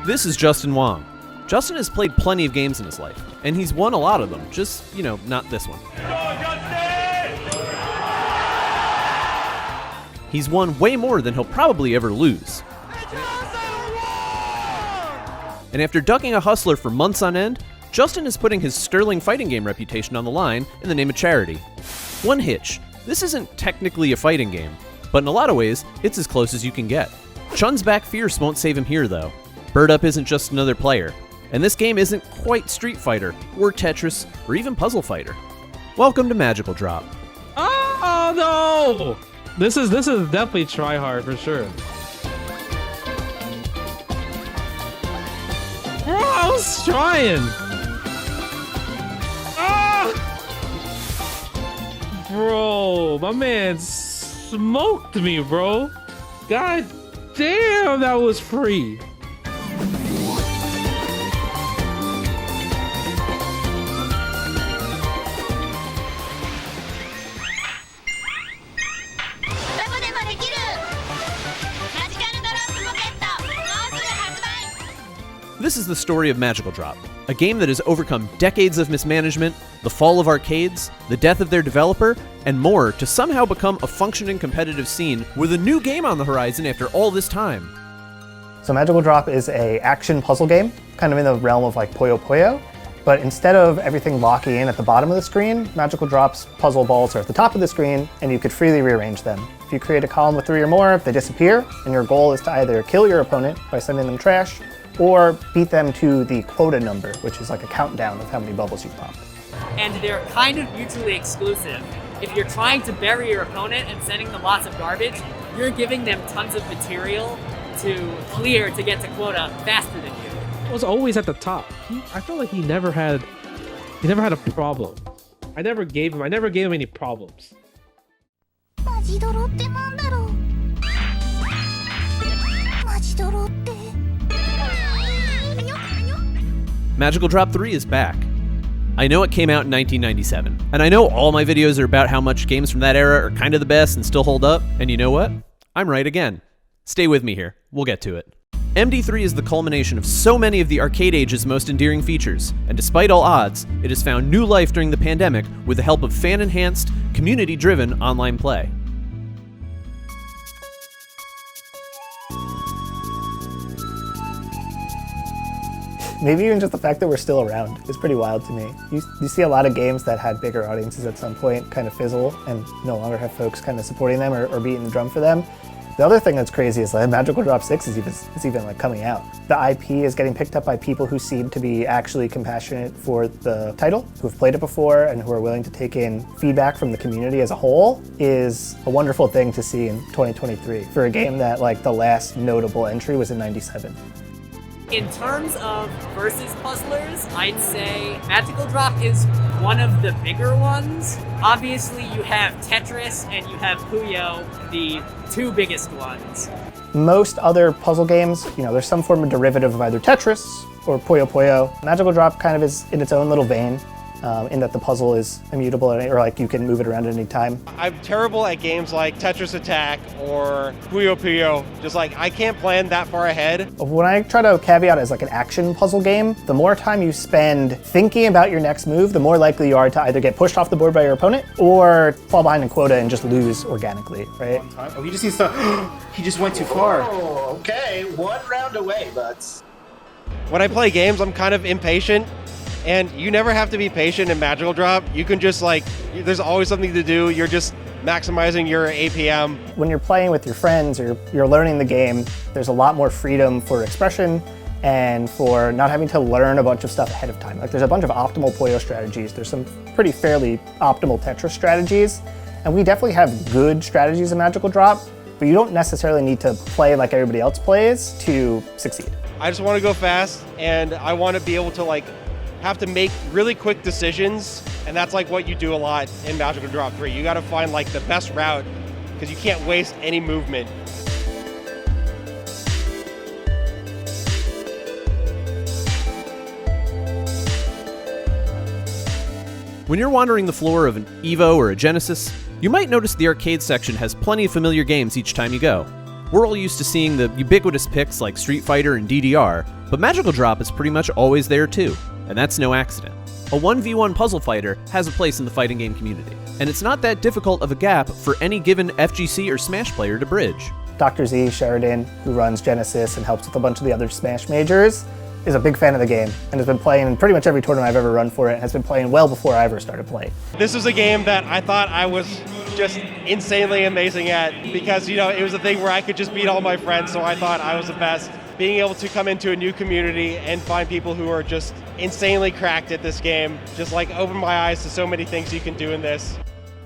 This is Justin Wong. Justin has played plenty of games in his life, and he's won a lot of them, just, not this one. He's won way more than he'll probably ever lose. And after ducking a hustler for months on end, Justin is putting his sterling fighting game reputation on the line in the name of charity. One hitch: this isn't technically a fighting game, but in a lot of ways, it's as close as you can get. Chun's back fierce won't save him here, though. Bird Up isn't just another player, and this game isn't quite Street Fighter, or Tetris, or even Puzzle Fighter. Welcome to Magical Drop. Oh no! This is definitely try hard for sure. Oh, I was trying. Ah! Bro, my man smoked me, bro. God damn, that was free. This is the story of Magical Drop, a game that has overcome decades of mismanagement, the fall of arcades, the death of their developer, and more to somehow become a functioning competitive scene with a new game on the horizon after all this time. So Magical Drop is a action puzzle game, kind of in the realm of like Puyo Puyo, but instead of everything locking in at the bottom of the screen, Magical Drop's puzzle balls are at the top of the screen, and you could freely rearrange them. If you create a column with 3 or more, they disappear, and your goal is to either kill your opponent by sending them trash, or beat them to the quota number, which is like a countdown of how many bubbles you've popped. And they're kind of mutually exclusive. If you're trying to bury your opponent and sending them lots of garbage, you're giving them tons of material to clear to get to quota faster than you. He was always at the top. I felt like he never had a problem. I never gave him any problems. Magical Drop 3 is back. I know it came out in 1997, and I know all my videos are about how much games from that era are kind of the best and still hold up, and you know what? I'm right again. Stay with me here, we'll get to it. MD3 is the culmination of so many of the arcade age's most endearing features, and despite all odds, it has found new life during the pandemic with the help of fan-enhanced, community-driven online play. Maybe even just the fact that we're still around is pretty wild to me. You see a lot of games that had bigger audiences at some point kind of fizzle and no longer have folks kind of supporting them or beating the drum for them. The other thing that's crazy is that Magical Drop 6 is even like coming out. The IP is getting picked up by people who seem to be actually compassionate for the title, who have played it before and who are willing to take in feedback from the community as a whole is a wonderful thing to see in 2023 for a game that like the last notable entry was in '97. In terms of versus puzzlers, I'd say Magical Drop is one of the bigger ones. Obviously, you have Tetris and you have Puyo, the 2 biggest ones. Most other puzzle games, there's some form of derivative of either Tetris or Puyo Puyo. Magical Drop kind of is in its own little vein, in that the puzzle is immutable or like you can move it around at any time. I'm terrible at games like Tetris Attack or Puyo Puyo. Just like, I can't plan that far ahead. When I try to caveat it as like an action puzzle game, the more time you spend thinking about your next move, the more likely you are to either get pushed off the board by your opponent or fall behind in quota and just lose organically, right? Oh, he just needs to, he just went too far. Oh, okay, 1 round away, butts. When I play games, I'm kind of impatient. And you never have to be patient in Magical Drop. You can just there's always something to do. You're just maximizing your APM. When you're playing with your friends or you're learning the game, there's a lot more freedom for expression and for not having to learn a bunch of stuff ahead of time. Like there's a bunch of optimal Puyo strategies. There's some pretty fairly optimal Tetris strategies. And we definitely have good strategies in Magical Drop, but you don't necessarily need to play like everybody else plays to succeed. I just want to go fast and I want to be able to have to make really quick decisions, and that's what you do a lot in Magical Drop 3. You gotta find the best route, because you can't waste any movement. When you're wandering the floor of an Evo or a Genesis, you might notice the arcade section has plenty of familiar games each time you go. We're all used to seeing the ubiquitous picks like Street Fighter and DDR, but Magical Drop is pretty much always there too, and that's no accident. A 1v1 puzzle fighter has a place in the fighting game community, and it's not that difficult of a gap for any given FGC or Smash player to bridge. Dr. Z Sheridan, who runs Genesis and helps with a bunch of the other Smash majors, is a big fan of the game and has been playing in pretty much every tournament I've ever run for it, and has been playing well before I ever started playing. This was a game that I thought I was just insanely amazing at because, it was a thing where I could just beat all my friends, so I thought I was the best. Being able to come into a new community and find people who are just insanely cracked at this game, just like opened my eyes to so many things you can do in this.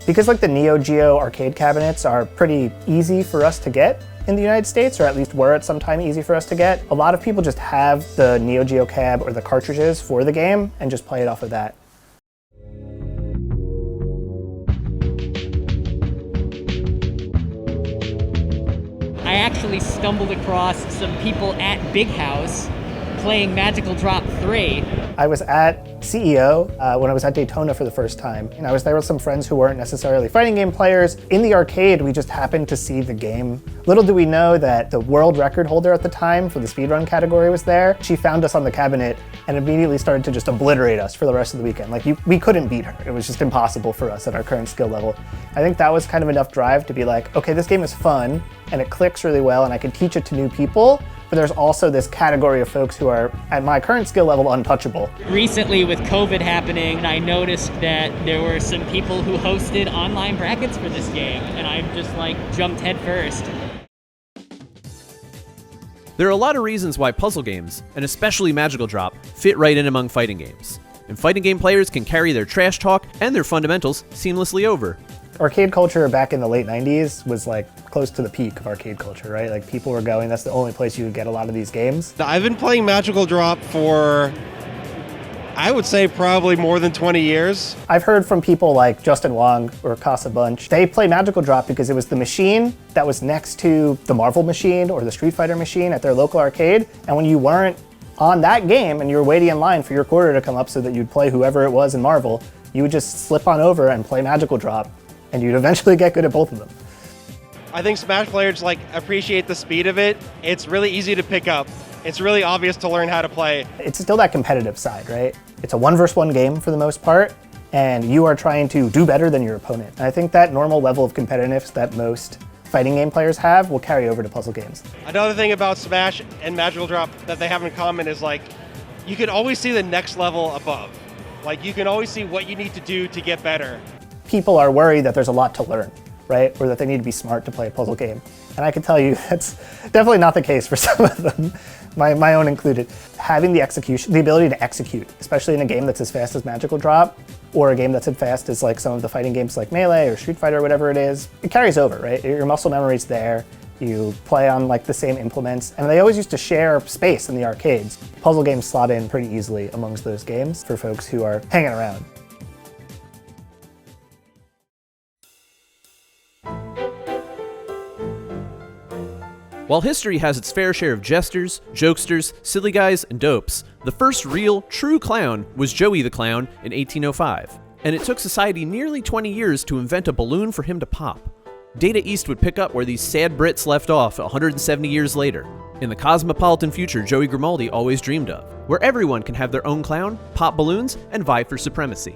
Because like the Neo Geo arcade cabinets are pretty easy for us to get in the United States, or at least were at some time easy for us to get, a lot of people just have the Neo Geo cab or the cartridges for the game and just play it off of that. I actually stumbled across some people at Big House playing Magical Drop 3. I was at CEO when I was at Daytona for the first time, and I was there with some friends who weren't necessarily fighting game players. In the arcade, we just happened to see the game. Little do we know that the world record holder at the time for the speedrun category was there. She found us on the cabinet and immediately started to just obliterate us for the rest of the weekend. Like, we couldn't beat her. It was just impossible for us at our current skill level. I think that was kind of enough drive to be like, okay, this game is fun and it clicks really well and I can teach it to new people. But there's also this category of folks who are, at my current skill level, untouchable. Recently with COVID happening, I noticed that there were some people who hosted online brackets for this game, and I just jumped head first. There are a lot of reasons why puzzle games, and especially Magical Drop, fit right in among fighting games. And fighting game players can carry their trash talk and their fundamentals seamlessly over. Arcade culture back in the late 90s was close to the peak of arcade culture, right? Like, people were going, that's the only place you would get a lot of these games. I've been playing Magical Drop for, I would say, probably more than 20 years. I've heard from people like Justin Wong or Casa Bunch. They play Magical Drop because it was the machine that was next to the Marvel machine or the Street Fighter machine at their local arcade. And when you weren't on that game and you were waiting in line for your quarter to come up so that you'd play whoever it was in Marvel, you would just slip on over and play Magical Drop, and you'd eventually get good at both of them. I think Smash players appreciate the speed of it. It's really easy to pick up. It's really obvious to learn how to play. It's still that competitive side, right? It's a 1v1 game for the most part, and you are trying to do better than your opponent. And I think that normal level of competitiveness that most fighting game players have will carry over to puzzle games. Another thing about Smash and Magical Drop that they have in common is you can always see the next level above. You can always see what you need to do to get better. People are worried that there's a lot to learn, right? Or that they need to be smart to play a puzzle game. And I can tell you that's definitely not the case for some of them, my own included. Having the ability to execute, especially in a game that's as fast as Magical Drop, or a game that's as fast as some of the fighting games like Melee or Street Fighter or whatever it is, it carries over, right? Your muscle memory's there. You play on the same implements, and they always used to share space in the arcades. Puzzle games slot in pretty easily amongst those games for folks who are hanging around. While history has its fair share of jesters, jokesters, silly guys, and dopes, the first real, true clown was Joey the Clown in 1805, and it took society nearly 20 years to invent a balloon for him to pop. Data East would pick up where these sad Brits left off 170 years later, in the cosmopolitan future Joey Grimaldi always dreamed of, where everyone can have their own clown, pop balloons, and vie for supremacy.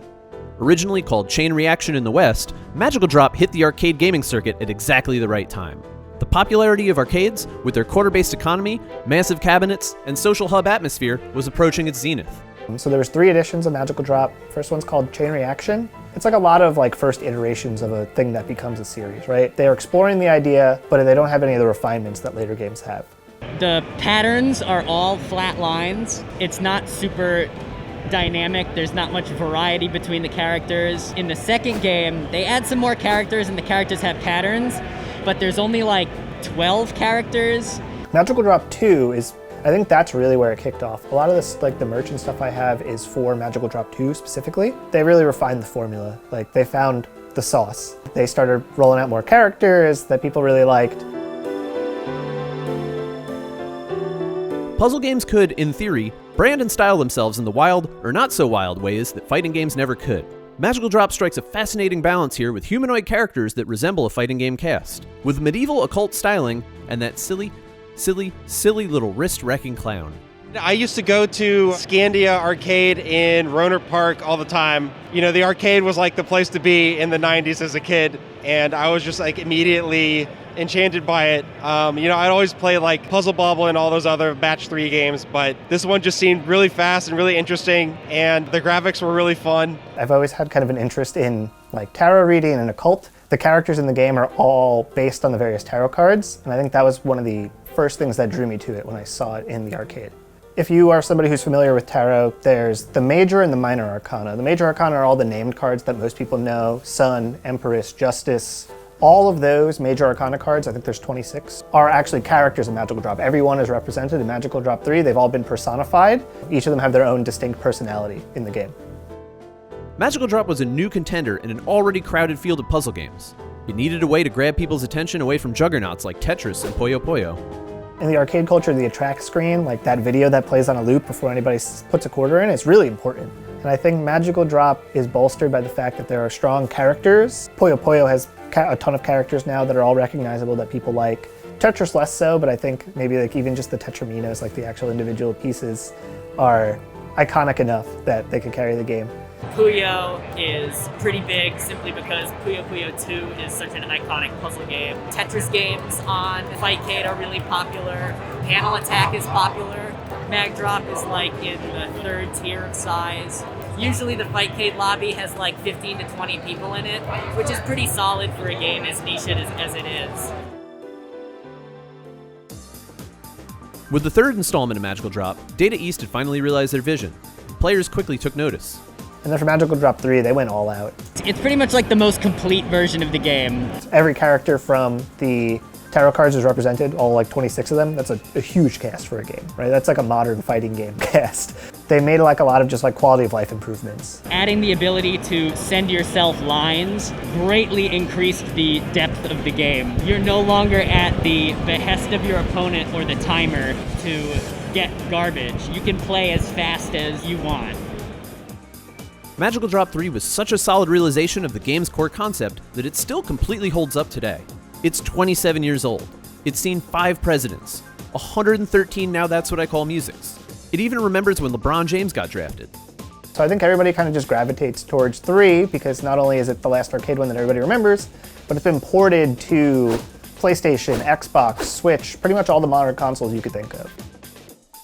Originally called Chain Reaction in the West, Magical Drop hit the arcade gaming circuit at exactly the right time. The popularity of arcades, with their quarter-based economy, massive cabinets, and social hub atmosphere, was approaching its zenith. So there's 3 editions of Magical Drop. First one's called Chain Reaction. It's a lot of first iterations of a thing that becomes a series, right? They're exploring the idea, but they don't have any of the refinements that later games have. The patterns are all flat lines. It's not super dynamic. There's not much variety between the characters. In the second game, they add some more characters and the characters have patterns, but there's only 12 characters. Magical Drop 2 is, I think that's really where it kicked off. A lot of this, the merch and stuff I have is for Magical Drop 2 specifically. They really refined the formula. They found the sauce. They started rolling out more characters that people really liked. Puzzle games could, in theory, brand and style themselves in the wild or not so wild ways that fighting games never could. Magical Drop strikes a fascinating balance here with humanoid characters that resemble a fighting game cast, with medieval occult styling and that silly little wrist-wrecking clown. I used to go to Scandia Arcade in Rohnert Park all the time. You know, the arcade was like the place to be in the 90s as a kid, and I was just like immediately enchanted by it. I'd always play like Puzzle Bobble and all those other Batch 3 games, but this one just seemed really fast and really interesting, and the graphics were really fun. I've always had kind of an interest in like tarot reading and occult. The characters in the game are all based on the various tarot cards, and I think that was one of the first things that drew me to it when I saw it in the arcade. If you are somebody who's familiar with tarot, there's the major and the minor arcana. The major arcana are all the named cards that most people know: Sun, Empress, Justice. All of those major arcana cards, I think there's 26, are actually characters in Magical Drop. Everyone is represented in Magical Drop 3. They've all been personified. Each of them have their own distinct personality in the game. Magical Drop was a new contender in an already crowded field of puzzle games. It needed a way to grab people's attention away from juggernauts like Tetris and Puyo Puyo. In the arcade culture, the attract screen, like that video that plays on a loop before anybody puts a quarter in, is really important. And I think Magical Drop is bolstered by the fact that there are strong characters. Puyo Puyo has a ton of characters now that are all recognizable that people like. Tetris less so, but I think maybe like even just the Tetraminos, like the actual individual pieces, are iconic enough that they could carry the game. Puyo is pretty big simply because Puyo Puyo 2 is such an iconic puzzle game. Tetris games on Fightcade are really popular. Panel Attack is popular. Mag Drop is like in the third tier of size. Usually the Fightcade lobby has like 15 to 20 people in it, which is pretty solid for a game as niche as it is. With the third installment of Magical Drop, Data East had finally realized their vision. Players quickly took notice. And then for Magical Drop 3, they went all out. It's pretty much like the most complete version of the game. Every character from the tarot cards is represented, all like 26 of them. That's a huge cast for a game, right? That's like a modern fighting game cast. They made like a lot of just like quality of life improvements. Adding the ability to send yourself lines greatly increased the depth of the game. You're no longer at the behest of your opponent or the timer to get garbage. You can play as fast as you want. Magical Drop 3 was such a solid realization of the game's core concept that it still completely holds up today. It's 27 years old. It's seen 5 presidents, 113 Now That's What I Call Musics. It even remembers when LeBron James got drafted. So I think everybody kind of just gravitates towards 3 because not only is it the last arcade one that everybody remembers, but it's been ported to PlayStation, Xbox, Switch, pretty much all the modern consoles you could think of.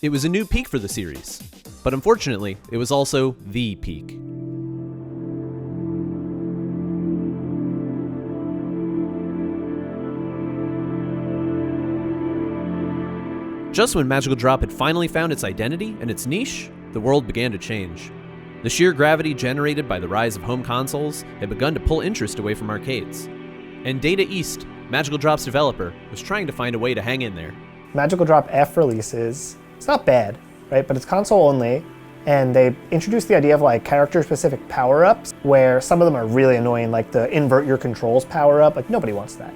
It was a new peak for the series, but unfortunately, it was also the peak. Just when Magical Drop had finally found its identity and its niche, the world began to change. The sheer gravity generated by the rise of home consoles had begun to pull interest away from arcades. And Data East, Magical Drop's developer, was trying to find a way to hang in there. Magical Drop F releases, it's not bad, right? But it's console only, and they introduced the idea of like character-specific power-ups, where some of them are really annoying, like the invert your controls power-up. Like nobody wants that.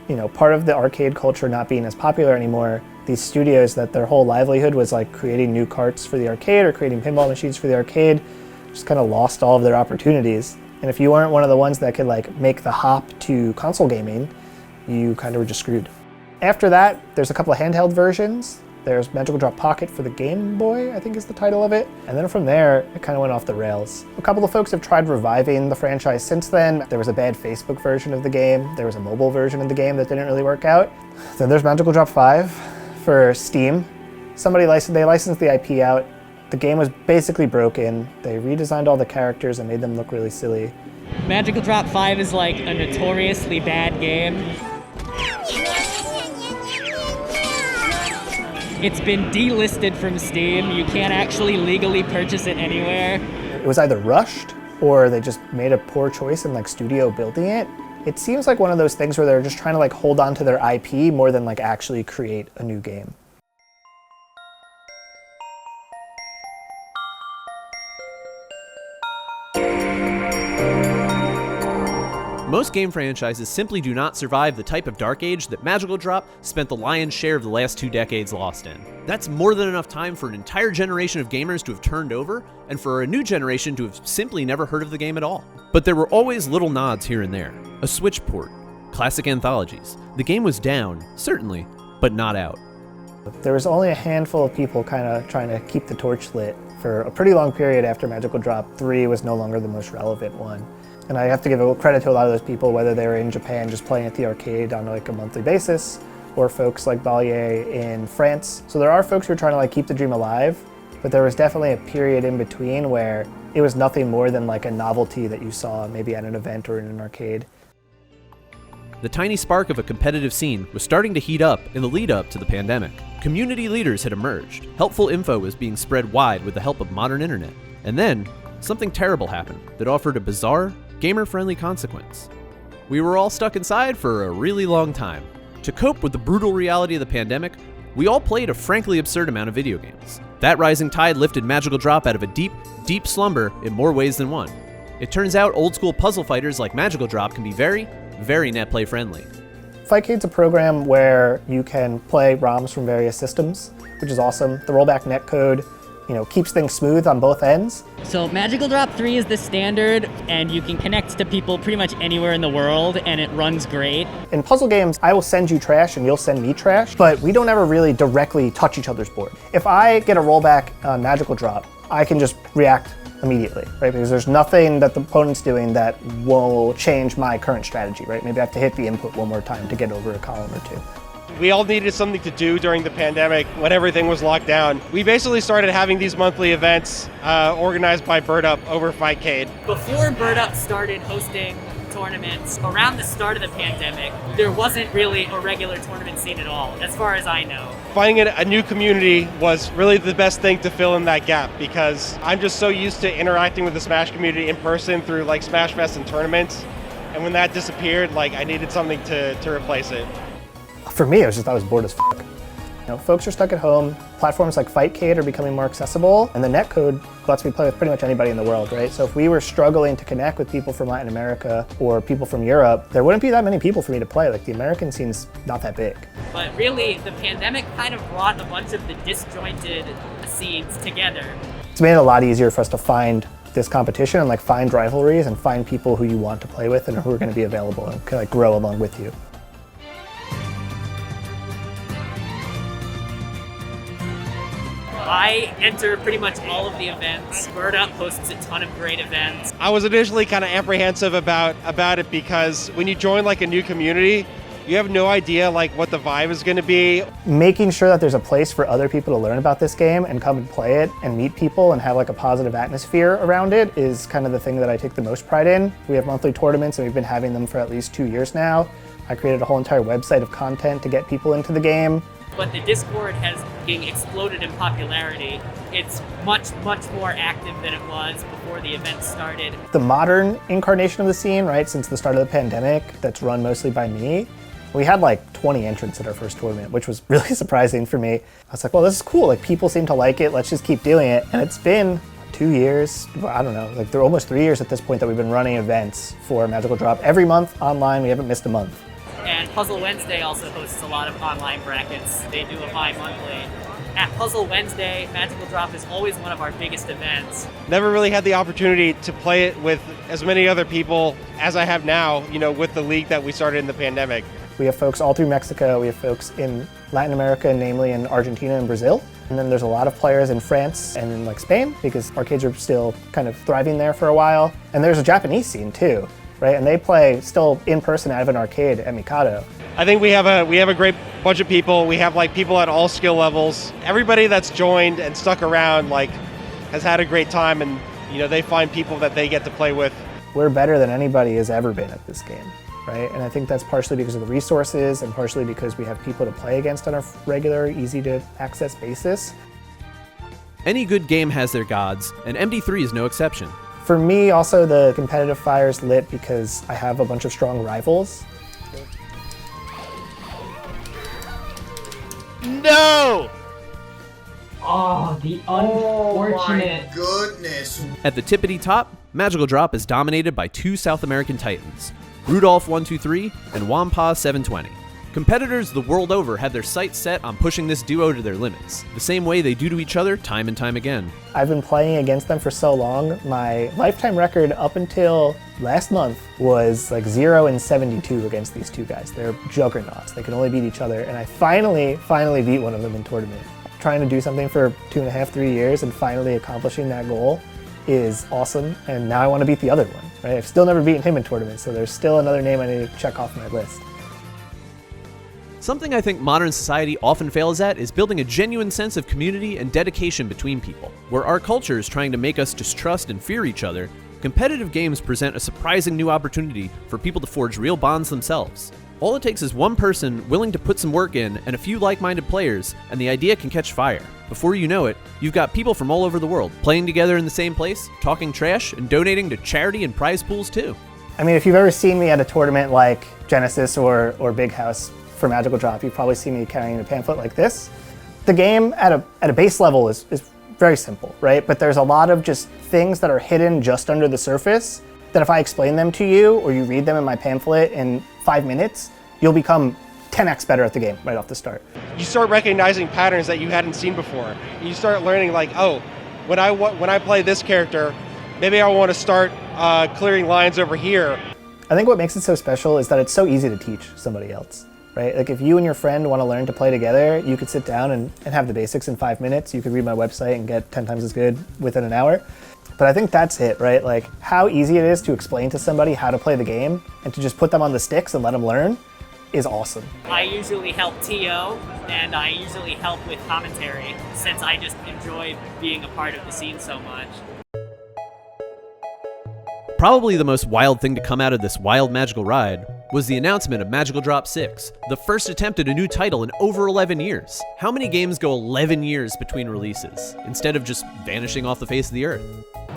You know, part of the arcade culture not being as popular anymore, these studios that their whole livelihood was like creating new carts for the arcade or creating pinball machines for the arcade, just kind of lost all of their opportunities. And if you weren't one of the ones that could like make the hop to console gaming, you kind of were just screwed. After that, there's a couple of handheld versions. There's Magical Drop Pocket for the Game Boy, I think is the title of it. And then from there, it kind of went off the rails. A couple of folks have tried reviving the franchise since then. There was a bad Facebook version of the game. There was a mobile version of the game that didn't really work out. Then there's Magical Drop 5 for Steam. They licensed the IP out. The game was basically broken. They redesigned all the characters and made them look really silly. Magical Drop 5 is like a notoriously bad game. It's been delisted from Steam. You can't actually legally purchase it anywhere. It was either rushed or they just made a poor choice in like studio building it. It seems like one of those things where they're just trying to like hold on to their IP more than like actually create a new game. most game franchises simply do not survive the type of dark age that Magical Drop spent the lion's share of the last 2 decades lost in. That's more than enough time for an entire generation of gamers to have turned over, and for a new generation to have simply never heard of the game at all. But there were always little nods here and there. A Switch port, classic anthologies. The game was down, certainly, but not out. There was only a handful of people kind of trying to keep the torch lit for a pretty long period after Magical Drop 3 was no longer the most relevant one. And I have to give credit to a lot of those people, whether they were in Japan just playing at the arcade on like a monthly basis, or folks like Ballier in France. So there are folks who are trying to like keep the dream alive, but there was definitely a period in between where it was nothing more than like a novelty that you saw maybe at an event or in an arcade. The tiny spark of a competitive scene was starting to heat up in the lead up to the pandemic. Community leaders had emerged. Helpful info was being spread wide with the help of modern internet. And then, something terrible happened that offered a bizarre, gamer-friendly consequence. We were all stuck inside for a really long time. To cope with the brutal reality of the pandemic, we all played a frankly absurd amount of video games. That rising tide lifted Magical Drop out of a deep, deep slumber in more ways than one. It turns out old-school puzzle fighters like Magical Drop can be very, very Netplay friendly. Fightcade's a program where you can play ROMs from various systems, which is awesome. The rollback netcode, keeps things smooth on both ends. So Magical Drop 3 is the standard, and you can connect to people pretty much anywhere in the world, and it runs great. In puzzle games, I will send you trash and you'll send me trash, but we don't ever really directly touch each other's board. If I get a rollback on Magical Drop, I can just react immediately, right? Because there's nothing that the opponent's doing that will change my current strategy, right? Maybe I have to hit the input one more time to get over a column or two. We all needed something to do during the pandemic when everything was locked down. We basically started having these monthly events organized by Bird Up over Fightcade. Before Bird Up started hosting tournaments, around the start of the pandemic, there wasn't really a regular tournament scene at all, as far as I know. Finding a new community was really the best thing to fill in that gap, because I'm just so used to interacting with the Smash community in person through like Smash Fest and tournaments. And when that disappeared, I needed something to replace it. For me, I was bored as fuck. Folks are stuck at home. Platforms like Fightcade are becoming more accessible, and the netcode lets me play with pretty much anybody in the world, right? So if we were struggling to connect with people from Latin America or people from Europe, there wouldn't be that many people for me to play. Like, the American scene's not that big. But really, the pandemic kind of brought a bunch of the disjointed scenes together. It's made it a lot easier for us to find this competition and find rivalries and find people who you want to play with and who are going to be available and kind of grow along with you. I enter pretty much all of the events. Bird Up hosts a ton of great events. I was initially kind of apprehensive about it because when you join a new community, you have no idea what the vibe is going to be. Making sure that there's a place for other people to learn about this game and come and play it and meet people and have a positive atmosphere around it is kind of the thing that I take the most pride in. We have monthly tournaments and we've been having them for at least 2 years now. I created a whole entire website of content to get people into the game. But the Discord has exploded in popularity. It's much, much more active than it was before the event started. The modern incarnation of the scene, right, since the start of the pandemic, that's run mostly by me, we had 20 entrants at our first tournament, which was really surprising for me. I was like, well, this is cool. People seem to like it. Let's just keep doing it. And it's been 2 years, I don't know, they're almost 3 years at this point that we've been running events for Magical Drop. Every month online, we haven't missed a month. And Puzzle Wednesday also hosts a lot of online brackets. They do a bi-monthly. At Puzzle Wednesday, Magical Drop is always one of our biggest events. Never really had the opportunity to play it with as many other people as I have now, with the league that we started in the pandemic. We have folks all through Mexico. We have folks in Latin America, namely in Argentina and Brazil. And then there's a lot of players in France and in Spain, because arcades are still kind of thriving there for a while. And there's a Japanese scene too. Right, and they play still in person out of an arcade at Mikado. I think we have a great bunch of people. We have people at all skill levels. Everybody that's joined and stuck around has had a great time, and they find people that they get to play with. We're better than anybody has ever been at this game, right? And I think that's partially because of the resources and partially because we have people to play against on a regular, easy to access basis. Any good game has their gods, and MD3 is no exception. For me, also, the competitive fire's lit because I have a bunch of strong rivals. No! Oh, the unfortunate. Goodness. At the tippity top, Magical Drop is dominated by 2 South American titans. Rudolph123 and Wampa720. Competitors the world over had their sights set on pushing this duo to their limits, the same way they do to each other time and time again. I've been playing against them for so long. My lifetime record up until last month was like 0-72 against these two guys. They're juggernauts. They can only beat each other. And I finally beat one of them in tournament. Trying to do something for 2.5, 3 years and finally accomplishing that goal is awesome. And now I want to beat the other one, right? I've still never beaten him in tournament, so there's still another name I need to check off my list. Something I think modern society often fails at is building a genuine sense of community and dedication between people. Where our culture is trying to make us distrust and fear each other, competitive games present a surprising new opportunity for people to forge real bonds themselves. All it takes is one person willing to put some work in and a few like-minded players, and the idea can catch fire. Before you know it, you've got people from all over the world playing together in the same place, talking trash, and donating to charity and prize pools too. I mean, if you've ever seen me at a tournament like Genesis or Big House for Magical Drop, you've probably seen me carrying a pamphlet like this. The game at a base level is very simple, right? But there's a lot of just things that are hidden just under the surface that if I explain them to you or you read them in my pamphlet in 5 minutes, you'll become 10x better at the game right off the start. You start recognizing patterns that you hadn't seen before. You start learning like, oh, when I play this character, maybe I want to start clearing lines over here. I think what makes it so special is that it's so easy to teach somebody else, right? Like if you and your friend want to learn to play together, you could sit down and have the basics in 5 minutes. You could read my website and get 10 times as good within an hour. But I think that's it, right? Like how easy it is to explain to somebody how to play the game and to just put them on the sticks and let them learn is awesome. I usually help TO, and I usually help with commentary, since I just enjoy being a part of the scene so much. Probably the most wild thing to come out of this wild magical ride was the announcement of Magical Drop 6, the first attempt at a new title in over 11 years. How many games go 11 years between releases, instead of just vanishing off the face of the earth?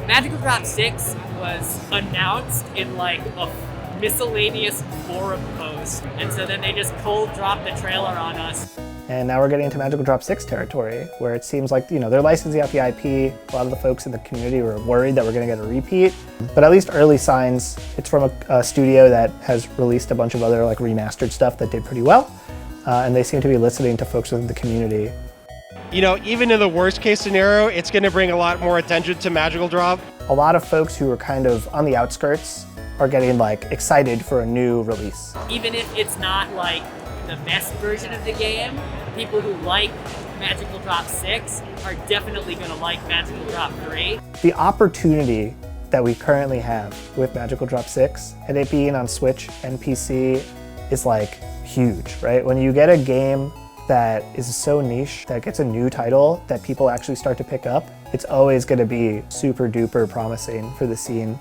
Magical Drop 6 was announced in like a miscellaneous forum post, and so then they just cold dropped the trailer on us. And now we're getting into Magical Drop 6 territory, where it seems like, they're licensing out the IP. A lot of the folks in the community were worried that we're gonna get a repeat. But at least early signs, it's from a studio that has released a bunch of other like remastered stuff that did pretty well. And they seem to be listening to folks within the community. Even in the worst case scenario, it's gonna bring a lot more attention to Magical Drop. A lot of folks who are kind of on the outskirts are getting like excited for a new release. Even if it's not like the best version of the game, people who like Magical Drop 6 are definitely going to like Magical Drop 3. The opportunity that we currently have with Magical Drop 6 and it being on Switch and PC is like huge, right? When you get a game that is so niche, that gets a new title that people actually start to pick up, it's always going to be super duper promising for the scene.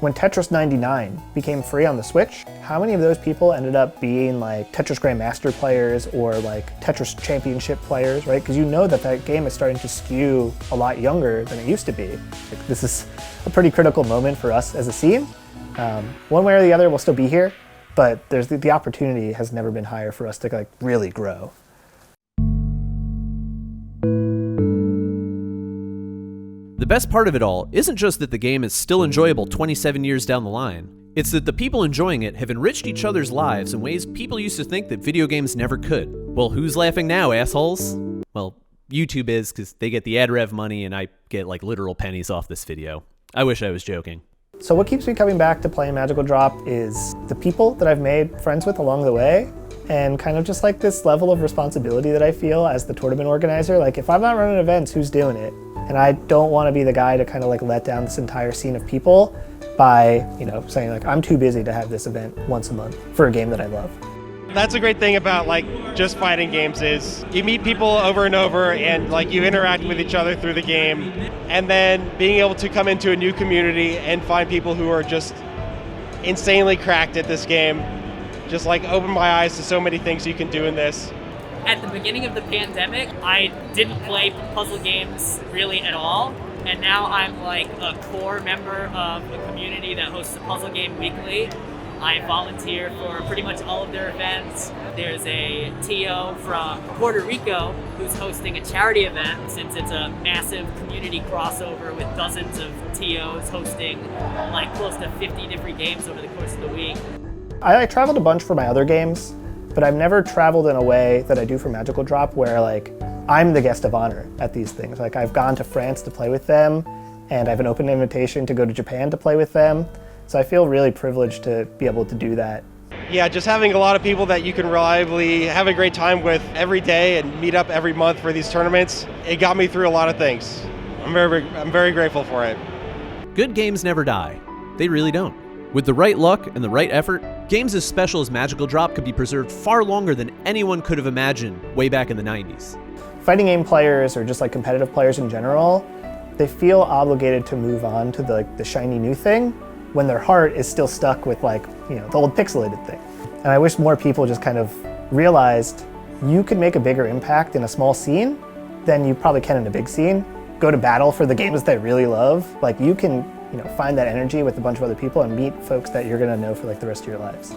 When Tetris 99 became free on the Switch, how many of those people ended up being like Tetris Grandmaster players or like Tetris Championship players, right? Because that game is starting to skew a lot younger than it used to be. Like, this is a pretty critical moment for us as a scene. One way or the other, we'll still be here, but the opportunity has never been higher for us to like really grow. The best part of it all isn't just that the game is still enjoyable 27 years down the line. It's that the people enjoying it have enriched each other's lives in ways people used to think that video games never could. Well, who's laughing now, assholes? Well, YouTube is, because they get the ad rev money and I get like literal pennies off this video. I wish I was joking. So what keeps me coming back to playing Magical Drop is the people that I've made friends with along the way, and kind of just like this level of responsibility that I feel as the tournament organizer. Like if I'm not running events, who's doing it? And I don't want to be the guy to kind of like let down this entire scene of people by, saying like, I'm too busy to have this event once a month for a game that I love. That's a great thing about like just fighting games is you meet people over and over and like you interact with each other through the game, and then being able to come into a new community and find people who are just insanely cracked at this game just like opened my eyes to so many things you can do in this. At the beginning of the pandemic, I didn't play puzzle games really at all, and now I'm like a core member of a community that hosts a puzzle game weekly. I volunteer for pretty much all of their events. There's a TO from Puerto Rico who's hosting a charity event, since it's a massive community crossover with dozens of TOs hosting like close to 50 different games over the course of the week. I traveled a bunch for my other games, but I've never traveled in a way that I do for Magical Drop where like I'm the guest of honor at these things. Like I've gone to France to play with them, and I have an open invitation to go to Japan to play with them. So I feel really privileged to be able to do that. Yeah, just having a lot of people that you can reliably have a great time with every day and meet up every month for these tournaments, it got me through a lot of things. I'm very grateful for it. Good games never die. They really don't. With the right luck and the right effort, games as special as Magical Drop could be preserved far longer than anyone could have imagined way back in the 90s. Fighting game players, or just like competitive players in general, they feel obligated to move on to the shiny new thing when their heart is still stuck with like, you know, the old pixelated thing. And I wish more people just kind of realized you can make a bigger impact in a small scene than you probably can in a big scene. Go to battle for the games that I really love. Like you can, you know, find that energy with a bunch of other people and meet folks that you're gonna know for like the rest of your lives.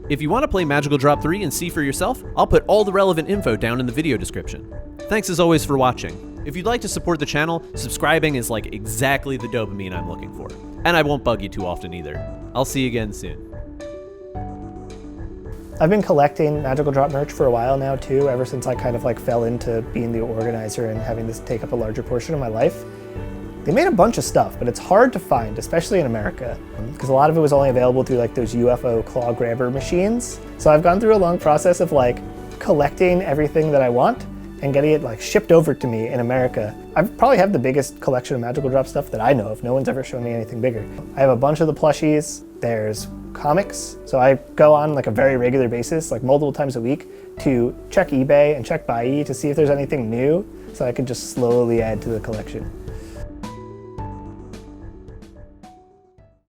If you want to play Magical Drop 3 and see for yourself, I'll put all the relevant info down in the video description. Thanks as always for watching. If you'd like to support the channel, subscribing is like exactly the dopamine I'm looking for. And I won't bug you too often either. I'll see you again soon. I've been collecting Magical Drop merch for a while now too, ever since I kind of like fell into being the organizer and having this take up a larger portion of my life. They made a bunch of stuff, but it's hard to find, especially in America, because a lot of it was only available through like those UFO claw grabber machines. So I've gone through a long process of like collecting everything that I want and getting it like shipped over to me in America. I probably have the biggest collection of Magical Drop stuff that I know of. No one's ever shown me anything bigger. I have a bunch of the plushies. There's comics. So I go on like a very regular basis, like multiple times a week, to check eBay and check Buy to see if there's anything new so I can just slowly add to the collection.